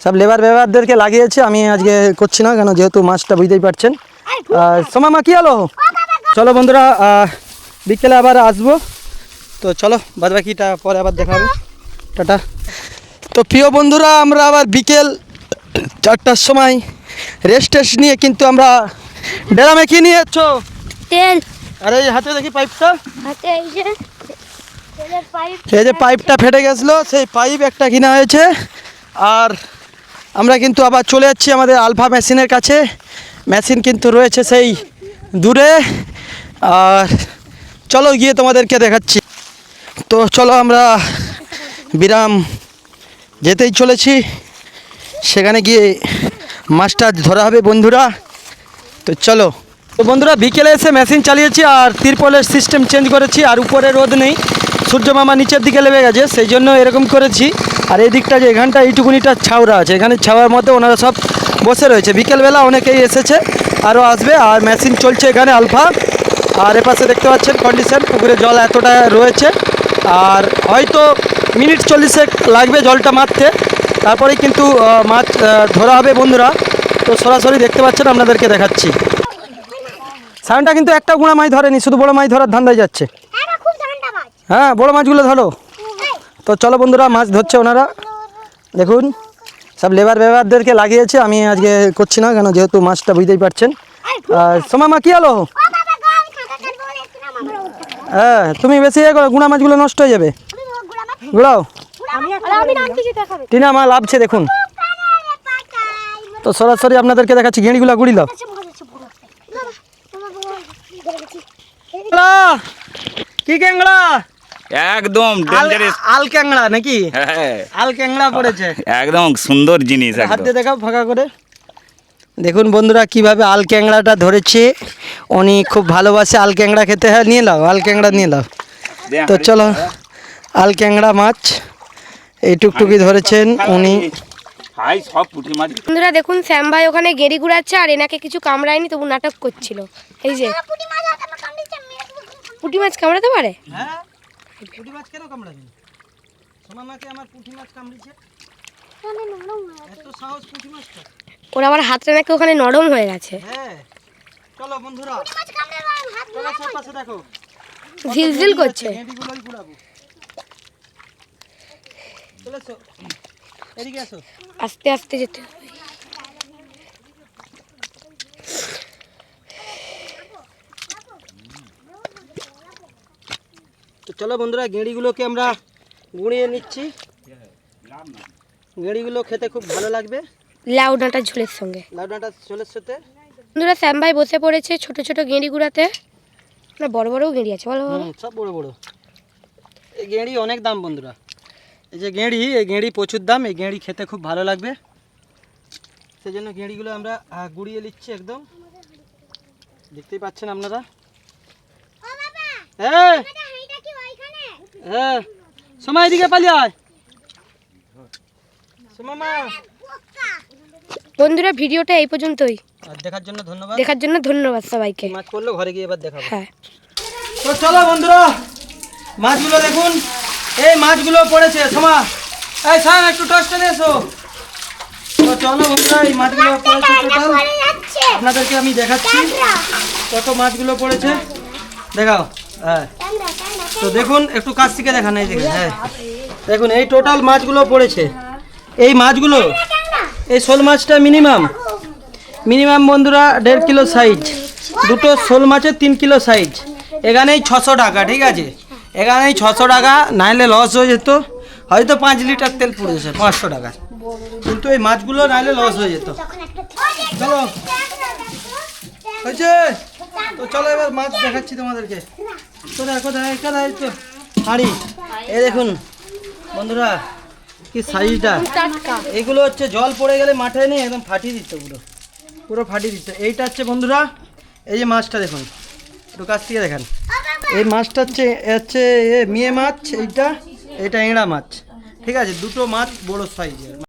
সব লেবারদেরকে লাগিয়েছে, আমি আজকে করছি না কেন, যেহেতু মাছটা বুঝতেই পারছেন। সোমামা কি হলো? চলো বন্ধুরা, বিকেলে আবার আসবো, তো চলো বাদবাকিটা পরে আবার দেখা হবে। টাটা। তো প্রিয় বন্ধুরা, আমরা আবার বিকেল 4টার সময় রেস্ট নিয়ে কিন্তু আমরা ড্রামে কি নিয়ে যাচ্ছ? তেল। আরে এই হাতে দেখি পাইপটা, হাতে এই যে তেলের পাইপ। এই যে পাইপটা ফেটে গেছিলো, সেই পাইপ একটা কিনা হয়েছে। আর আমরা কিন্তু আবার চলে যাচ্ছি আমাদের আলফা মেশিনের কাছে। মেশিন কিন্তু রয়েছে সেই দূরে, আর চলো গিয়ে তোমাদেরকে দেখাচ্ছি। তো চলো আমরা বিরাম যেতেই চলেছি, সেখানে গিয়ে মাছটা ধরা হবে বন্ধুরা। তো চলো। তো বন্ধুরা, বিকেলে এসে মেশিন চালিয়েছি আর তিরপলের সিস্টেম চেঞ্জ করেছি, আর উপরে রোদ নেই, সূর্য মামা নিচের দিকে লেগে গেছে, সেই জন্য এরকম করেছি। আর এই দিকটা যে এখানটা এইটুকুনিটা ছাউরা আছে, এখানে ছাওয়ার মধ্যে ওনারা সব বসে রয়েছে। বিকেলবেলা অনেকেই এসেছে, আরও আসবে। আর মেশিন চলছে এখানে আলফা। আর এপাশে দেখতে পাচ্ছেন কন্ডিশন, পুকুরে জল এতটা রয়েছে, আর হয়তো মিনিট 40 লাগবে জলটা মারতে, তারপরেই কিন্তু মাছ ধরা হবে বন্ধুরা। তো সরাসরি দেখতে পাচ্ছেন, আপনাদেরকে দেখাচ্ছি। সাউন্ডটা কিন্তু একটা গুঁড়া মাছ ধরেনি, শুধু বড় মাছ ধরার ধান্দায় যাচ্ছে। হ্যাঁ, বড় মাছগুলো ধরো। তো চলো বন্ধুরা, মাছ ধরছে ওনারা, দেখুন সব লেবারদেরকে লাগিয়েছে, আমি আজকে করছি না কেন, যেহেতু মাছটা বুঝতেই পারছেন। সোমামা কি হলো? হ্যাঁ, তুমি বেশি ইয়ে করো, গুঁড়া মাছগুলো নষ্ট হয়ে যাবে। গুড়াও, টিনা মা লাভছে দেখুন। তো সরাসরি আপনাদেরকে দেখাচ্ছি, ঘেঁড়িগুলা গুড়ি লাভ। কি ক্যাংড়া? একদম ডেঞ্জারাস আল ক্যাংড়া নাকি? হ্যাঁ, আল ক্যাংড়া পড়েছে, একদম সুন্দর জিনিস। হাত দিয়ে দেখাও ফাঁকা করে। দেখুন বন্ধুরা, কিভাবে আল ক্যাংড়াটা ধরেছে। উনি খুব ভালোবাসে আল ক্যাংড়া খেতে। হ্যাঁ, নিয়ে নাও, আল ক্যাংড়া নিয়ে নাও। তো চলো, আল ক্যাংড়া মাছ এই টুকটুকি ধরেছেন উনি। হাই সব পুঁটি মাছ। বন্ধুরা দেখুন, শ্যাম ভাই ওখানে গেড়ি গুড়াচ্ছে, আর এনাকে কিছু কামড়ায়নি, তবু নাটক করছিল। এই যে পুঁটি মাছ কামড়াতে পারে? হ্যাঁ, পুঁটি মাছ কেন কামড়াবে? সোমামাকে আমার পুঁটি মাছ কামড়েছে, এত সাহস পুঁটি মাছটা। ওর আবার হাতটা নাকি ওখানে নরম হয়ে গেছে। হ্যাঁ, চলো বন্ধুরা, চলো সব পাশে দেখো, ঝিলঝিল করছে। গেঁড়িগুলোই গুড়াবো। চলে এসো, এদিকে এসো। আস্তে আস্তে যেতে হবে। তো চলো বন্ধুরা, গেঁড়িগুলোকে আমরা গুঁড়িয়ে নিচ্ছি। গেঁড়িগুলো খেতে খুব ভালো লাগবে, লাউ ডাঁটা ঝোলের সঙ্গে। লাউ ডাঁটা ঝোলের সাথে। বন্ধুরা, শ্যাম ভাই বসে পড়েছে ছোট ছোট গেঁড়ি গুড়াতে। না, বড় বড়ও গেঁড়ি আছে, বলো বাবা। সব বড় বড়। এই গেঁড়ি অনেক দাম বন্ধুরা, এই যে গেঁড়ি, এই গেঁড়ি প্রচুর দাম। এই গেঁড়ি খেতে খুব ভালো লাগবে, সেই জন্য গেঁড়িগুলো আমরা গুঁড়িয়ে নিচ্ছি একদম, দেখতেই পাচ্ছেন আপনারা। হ্যাঁ হ্যাঁ, সময় এদিকে পালিয়ে আয় সোমামা। বন্ধুরা, ভিডিওটা এই পর্যন্তই। আর দেখার জন্য ধন্যবাদ সবাইকে। মাছ পড়লো, ঘরে গিয়ে এবার দেখাবো। হ্যাঁ, তো চলো বন্ধুরা, মাছগুলো দেখুন, এই মাছগুলো পড়েছে। সোমা, এই সান একটু টসটা নিয়ে এসো। তো চলো বন্ধুরা, এই মাছগুলো পড়েছে টোটাল, আপনাদেরকে আমি দেখাচ্ছি কত মাছগুলো পড়েছে, দেখাও। হ্যাঁ, তো দেখুন, একটু কাছ থেকে দেখান, এই দেখুন। হ্যাঁ দেখুন, এই টোটাল মাছগুলো পড়েছে। এই মাছগুলো, এই শোল মাছটা মিনিমাম বন্ধুরা 1.5 কিলো সাইজ, দুটো শোল মাছের 3 কিলো সাইজ। এখানেই 600 টাকা, ঠিক আছে? এখানেই 600 টাকা, নাহলে লস হয়ে যেত। হয়তো 5 লিটার তেল পুড়েছে 500 টাকা, কিন্তু এই মাছগুলো নাহলে লস হয়ে যেত। চলো, হয়েছে? তো চলো এবার মাছ দেখাচ্ছি তোমাদেরকে। কোথায় কোথায় কোথায়? তো হাঁড়ি, এই দেখুন বন্ধুরা, কি সাইজটা। এগুলো হচ্ছে জল পড়ে গেলে মাঠে নেই, একদম ফাটিয়ে দিত, পুরো ফাটিয়ে দিত। এইটা হচ্ছে বন্ধুরা, এই যে মাছটা দেখুন, একটু কাছ থেকে দেখান। এই মাছটা হচ্ছে মিয়ে মাছ, এইটা এঁড়া মাছ, ঠিক আছে? দুটো মাছ বড় সাইজের।